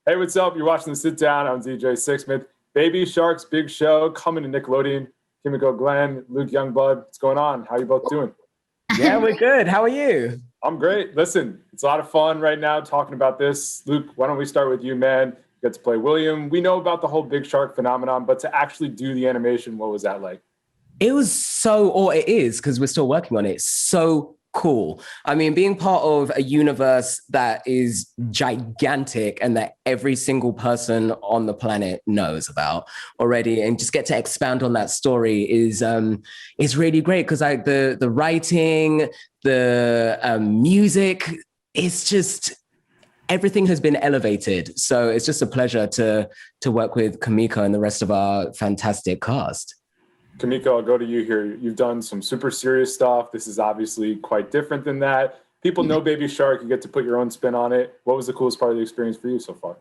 Hey, what's up? You're watching The Sit Down. I'm DJ Sixsmith. Baby Shark's big show coming to Nickelodeon. Kimiko, Glenn, Luke, Youngblood. What's going on? How you both doing? Yeah, we're good. How are you? I'm great. Listen, it's a lot of fun right now talking about this. Luke, why don't we start with you, man? You get to play William. We know about the whole big shark phenomenon, but to actually do the animation, what was that like? It was or it is, because we're still working on it, so cool. I mean, being part of a universe that is gigantic and that every single person on the planet knows about already, and just get to expand on that story is really great, because like the writing, the music, it's just everything has been elevated. So it's just a pleasure to work with Kimiko and the rest of our fantastic cast. Kimiko, I'll go to you here. You've done some super serious stuff. This is obviously quite different than that. People know Baby Shark. You get to put your own spin on it. What was the coolest part of the experience for you so far?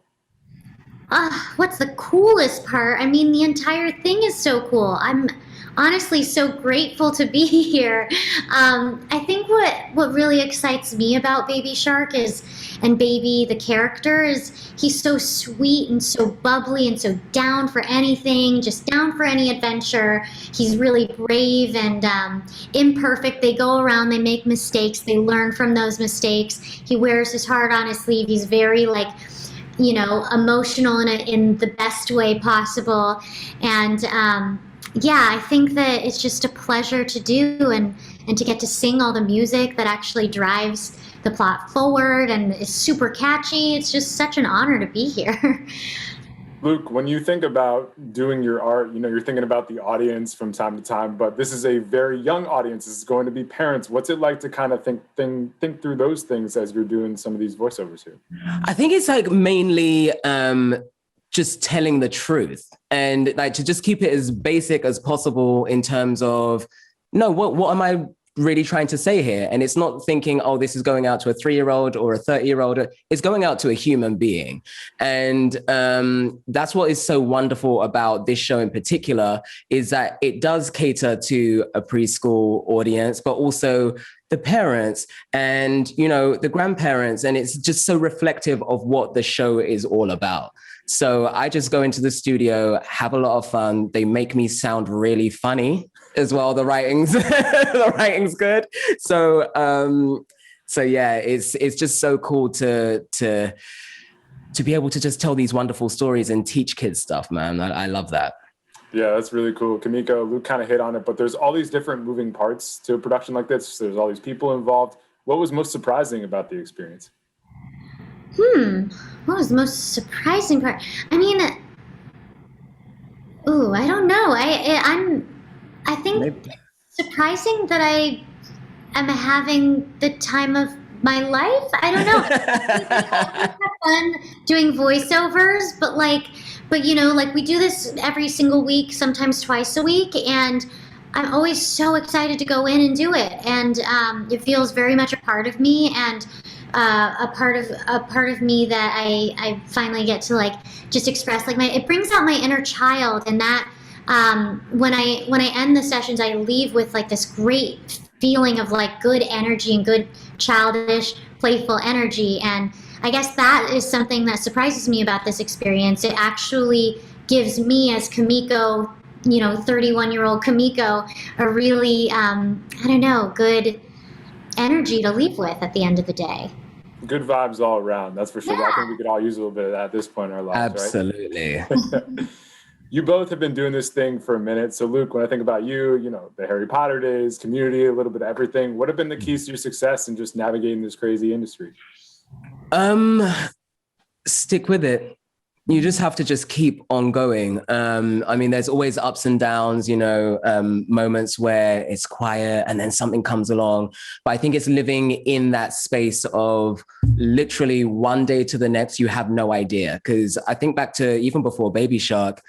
What's the coolest part? I mean, the entire thing is so cool. I'm honestly so grateful to be here. I think what really excites me about Baby Shark and Baby, the character, is he's so sweet and so bubbly and so down for anything, just down for any adventure. He's really brave and imperfect. They go around, they make mistakes, they learn from those mistakes. He wears his heart on his sleeve. He's very emotional in the best way possible. And yeah, I think that it's just a pleasure to do and to get to sing all the music that actually drives the plot forward and is super catchy. It's just such an honor to be here. Luke, when you think about doing your art, you're thinking about the audience from time to time, but this is a very young audience. This is going to be parents. What's it like to kind of think through those things as you're doing some of these voiceovers here? I think it's like mainly just telling the truth, and like to just keep it as basic as possible in terms of, no, what am I really trying to say here? And it's not thinking, oh, this is going out to a 3-year-old or a 30-year-old. It's going out to a human being. And that's what is so wonderful about this show in particular, is that it does cater to a preschool audience, but also the parents and, the grandparents. And it's just so reflective of what the show is all about. So I just go into the studio, have a lot of fun. They make me sound really funny as well. The writing's good. So yeah, it's just so cool to be able to just tell these wonderful stories and teach kids stuff, man. I love that. Yeah, that's really cool. Kimiko, Luke kind of hit on it, but there's all these different moving parts to a production like this. There's all these people involved. What was most surprising about the experience? What was the most surprising part? I mean, I don't know. I think Maybe. surprising that I am having the time of my life. I don't know. I have fun doing voiceovers, but we do this every single week, sometimes twice a week, and I'm always so excited to go in and do it. And it feels very much a part of me, and a part of me that I finally get to just express. It brings out my inner child, and that when I end the sessions, I leave with this great feeling of good energy and good childish, playful energy. And I guess that is something that surprises me about this experience. It actually gives me, as Kimiko, 31-year-old Kimiko, a really good energy to leave with at the end of the day. Good vibes all around, that's for sure. Yeah. I think we could all use a little bit of that at this point in our lives. Absolutely. Right? You both have been doing this thing for a minute. So Luke, when I think about you, the Harry Potter days, Community, a little bit of everything, what have been the keys to your success in just navigating this crazy industry? Stick with it. You just have to just keep on going. There's always ups and downs, moments where it's quiet and then something comes along. But I think it's living in that space of literally one day to the next, you have no idea. Because I think back to even before Baby Shark,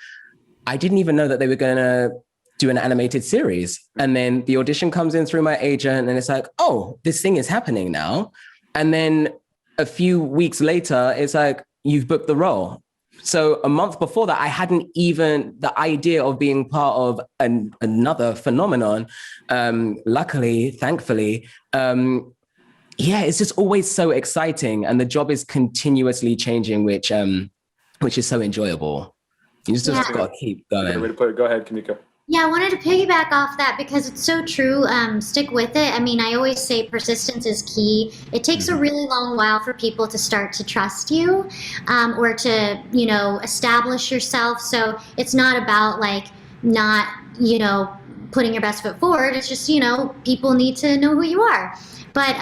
I didn't even know that they were going to do an animated series. And then the audition comes in through my agent and it's like, oh, this thing is happening now. And then a few weeks later, it's like, you've booked the role. So a month before that, I hadn't even the idea of being part of another phenomenon. Luckily, thankfully, it's just always so exciting. And the job is continuously changing, which which is so enjoyable. You just got to keep going. Good way to put it. Go ahead, Kimiko. Yeah, I wanted to piggyback off that because it's so true. Stick with it. I mean, I always say persistence is key. It takes a really long while for people to start to trust you, or to, establish yourself. So it's not about like not, putting your best foot forward. It's just, people need to know who you are. But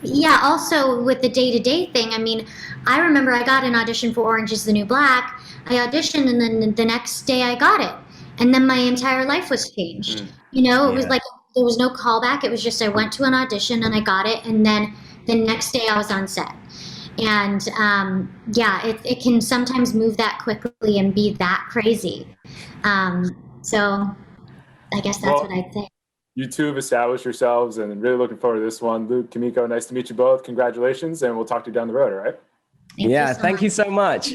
yeah, also with the day-to-day thing, I mean, I remember I got an audition for Orange is the New Black. I auditioned and then the next day I got it. And then my entire life was changed. It was like there was no callback. It was just I went to an audition and I got it. And then the next day I was on set. And it can sometimes move that quickly and be that crazy. So I guess that's what I'd say. You two have established yourselves and really looking forward to this one. Luke, Kimiko, nice to meet you both. Congratulations. And we'll talk to you down the road, all right? Thank you so much.